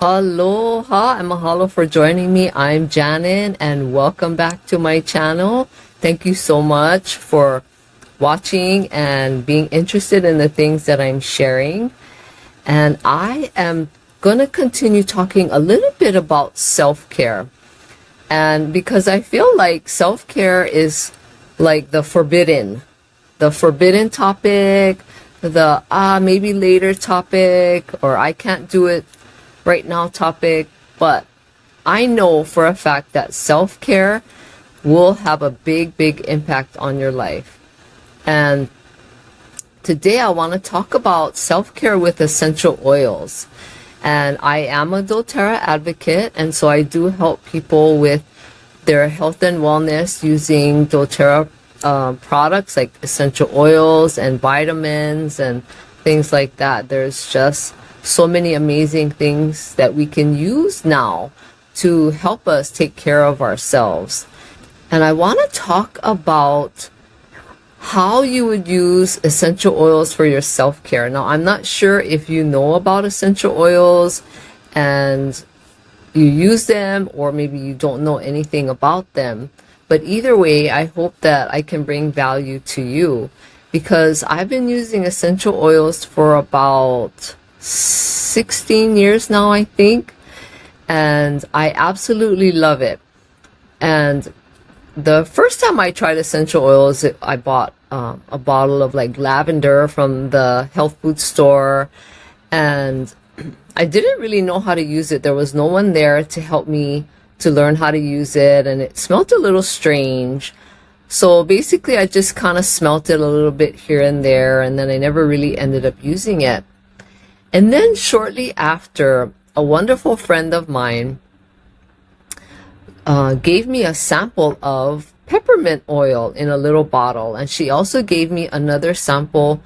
Aloha and mahalo for joining me. I'm Janet and welcome back to my channel. Thank you so much for watching and being interested in the things that I'm sharing. And I am going to continue talking a little bit about self-care. And because I feel like self-care is like the forbidden topic, the maybe later topic, or I can't do it right now topic, but I know for a fact that self-care will have a big impact on your life. And today I want to talk about self-care with essential oils. And I am a doTERRA advocate, and so I do help people with their health and wellness using doTERRA products like essential oils and vitamins and things like that. There's just so many amazing things that we can use now to help us take care of ourselves. And I want to talk about how you would use essential oils for your self-care. Now, I'm not sure if you know about essential oils and you use them, or maybe you don't know anything about them. But either way, I hope that I can bring value to you, because I've been using essential oils for about 16 years now, I think, and I absolutely love it. And the first time I tried essential oils, I bought a bottle of like lavender from the health food store, and I didn't really know how to use it. There was no one there to help me to learn how to use it, and it smelled a little strange. So basically I just kind of smelt it a little bit here and there, and then I never really ended up using it. And then shortly after, a wonderful friend of mine gave me a sample of peppermint oil in a little bottle. And she also gave me another sample,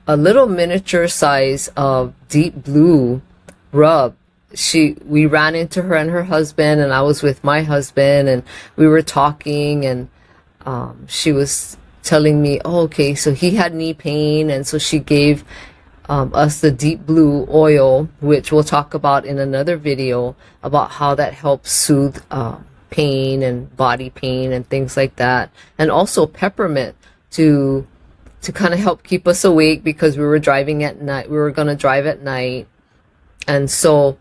a little miniature size of deep blue rub. We ran into her and her husband, and I was with my husband, and we were talking, and she was telling me, oh, okay, so he had knee pain, and so she gave us the deep blue oil, which we'll talk about in another video about how that helps soothe pain and body pain and things like that. And also peppermint to kind of help keep us awake, because we were driving at night. We were going to drive at night. And so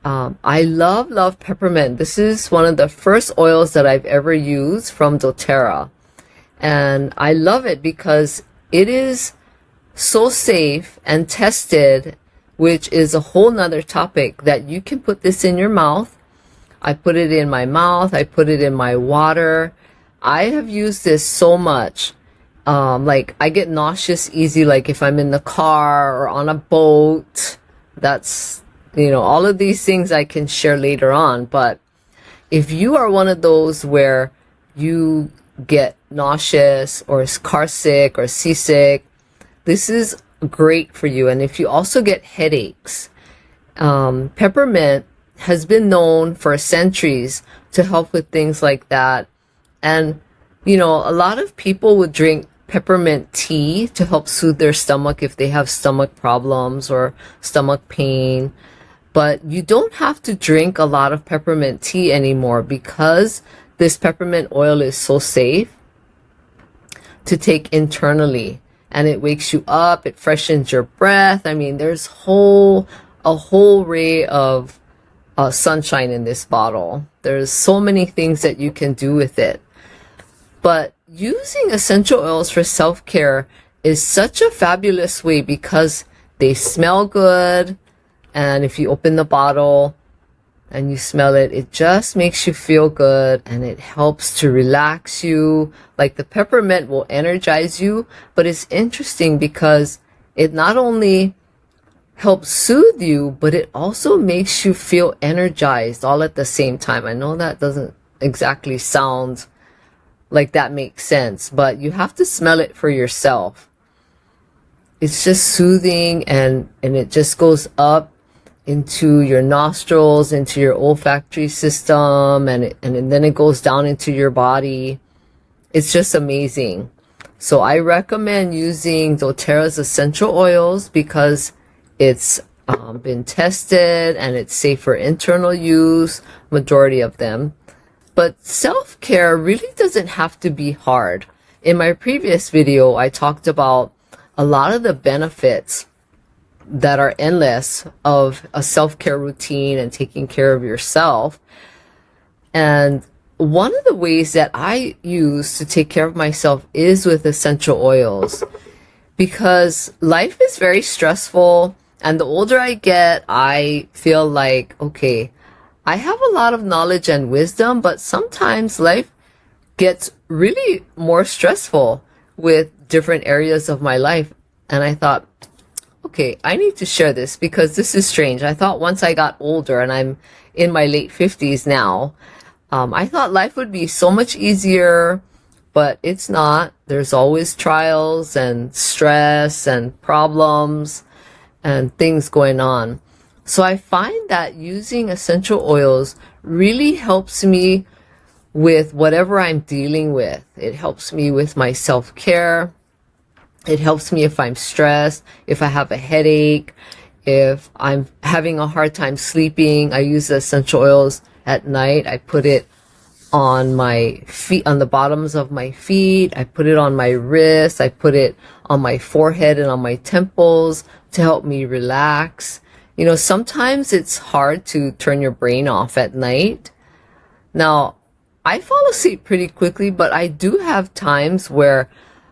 I love peppermint. This is one of the first oils that I've ever used from doTERRA. And I love it because it is so safe and tested, which is a whole nother topic, that you can put this in your mouth. I put it in my mouth. I put it in my water. I have used this so much. Like I get nauseous easy, like if I'm in the car or on a boat. That's, all of these things I can share later on. But if you are one of those where you get nauseous or car sick or seasick, this is great for you. And if you also get headaches, peppermint has been known for centuries to help with things like that. And, a lot of people would drink peppermint tea to help soothe their stomach if they have stomach problems or stomach pain. But you don't have to drink a lot of peppermint tea anymore, because this peppermint oil is so safe to take internally. And it wakes you up, it freshens your breath. I mean, there's a whole ray of sunshine in this bottle. There's so many things that you can do with it. But using essential oils for self-care is such a fabulous way, because they smell good. And if you open the bottle and you smell it, it just makes you feel good, and it helps to relax you. Like the peppermint will energize you, but it's interesting because it not only helps soothe you, but it also makes you feel energized all at the same time. I know that doesn't exactly sound like that makes sense, but you have to smell it for yourself. It's just soothing, and it just goes up into your nostrils, into your olfactory system, and then it goes down into your body. It's just amazing. So I recommend using doTERRA's essential oils because it's been tested and it's safe for internal use, majority of them. But self-care really doesn't have to be hard. In my previous video, I talked about a lot of the benefits that are endless of a self-care routine and taking care of yourself. And one of the ways that I use to take care of myself is with essential oils, because life is very stressful. And the older I get, I feel like, okay, I have a lot of knowledge and wisdom, but sometimes life gets really more stressful with different areas of my life. And I thought, okay, I need to share this because this is strange. I thought once I got older, and I'm in my late 50s now, I thought life would be so much easier, but it's not. There's always trials and stress and problems and things going on. So I find that using essential oils really helps me with whatever I'm dealing with. It helps me with my self-care. It helps me if I'm stressed, if I have a headache, if I'm having a hard time sleeping. I use the essential oils at night. I put it on my feet, on the bottoms of my feet. I put it on my wrists. I put it on my forehead and on my temples to help me relax. You know, sometimes it's hard to turn your brain off at night. Now, I fall asleep pretty quickly, but I do have times where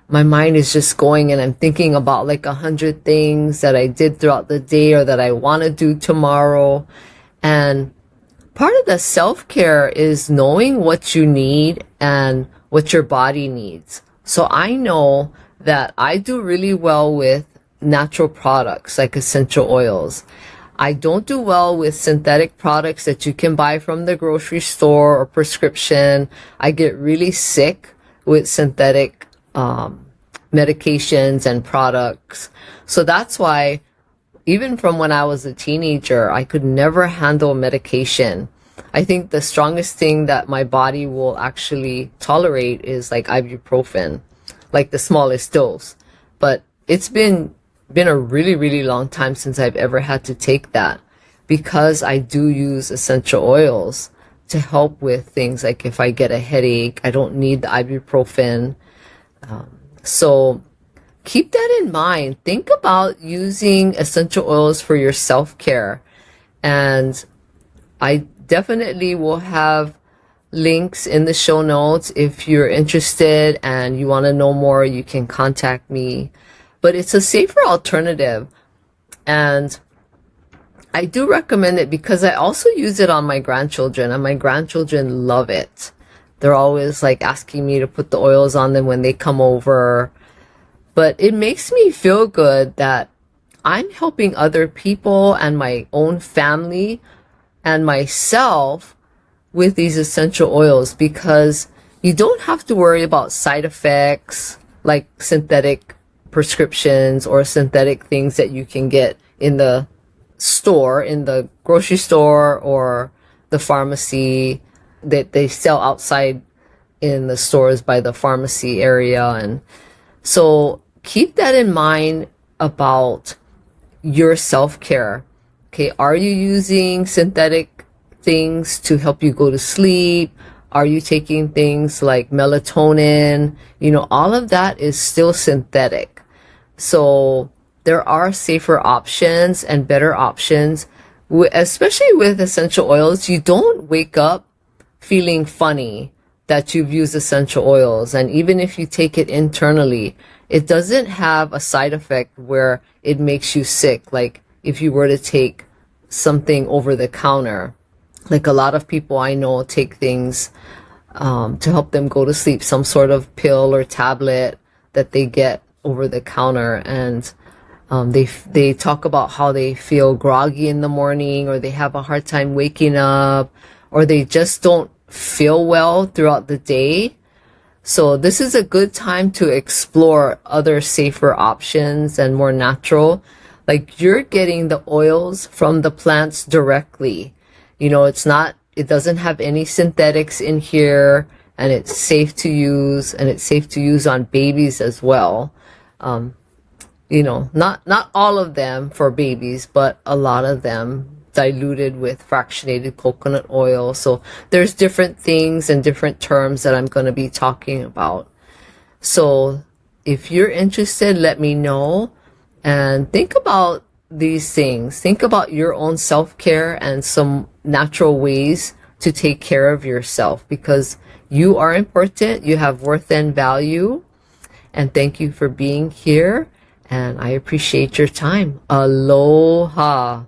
my mind is just going and I'm thinking about like 100 things that I did throughout the day or that I want to do tomorrow. And part of the self-care is knowing what you need and what your body needs. So I know that I do really well with natural products like essential oils. I don't do well with synthetic products that you can buy from the grocery store or prescription. I get really sick with synthetic medications and products. So that's why even from when I was a teenager, I could never handle medication. I think the strongest thing that my body will actually tolerate is like ibuprofen, like the smallest dose. But it's been a really, really long time since I've ever had to take that, because I do use essential oils to help with things like if I get a headache, I don't need the ibuprofen. So keep that in mind. Think about using essential oils for your self-care. And I definitely will have links in the show notes. If you're interested and you want to know more, you can contact me. But it's a safer alternative. And I do recommend it because I also use it on my grandchildren, and my grandchildren love it. They're always like asking me to put the oils on them when they come over. But it makes me feel good that I'm helping other people and my own family and myself with these essential oils, because you don't have to worry about side effects like synthetic prescriptions or synthetic things that you can get in the store, in the grocery store or the pharmacy that they sell outside in the stores by the pharmacy area. And so keep that in mind about your self-care. Okay, are you using synthetic things to help you go to sleep? Are you taking things like melatonin? You know, all of that is still synthetic. So there are safer options and better options, especially with essential oils. You don't wake up feeling funny that you've used essential oils. And even if you take it internally, it doesn't have a side effect where it makes you sick. Like if you were to take something over the counter, like a lot of people I know take things to help them go to sleep, some sort of pill or tablet that they get over the counter, and they talk about how they feel groggy in the morning, or they have a hard time waking up, or they just don't feel well throughout the day. So this is a good time to explore other safer options and more natural. Like you're getting the oils from the plants directly. You know, it doesn't have any synthetics in here, and it's safe to use, and it's safe to use on babies as well. You know, not all of them for babies, but a lot of them diluted with fractionated coconut oil. So there's different things and different terms that I'm going to be talking about. So if you're interested, let me know, and think about these things. Think about your own self-care and some natural ways to take care of yourself, because you are important, you have worth and value. And thank you for being here, and I appreciate your time. Aloha.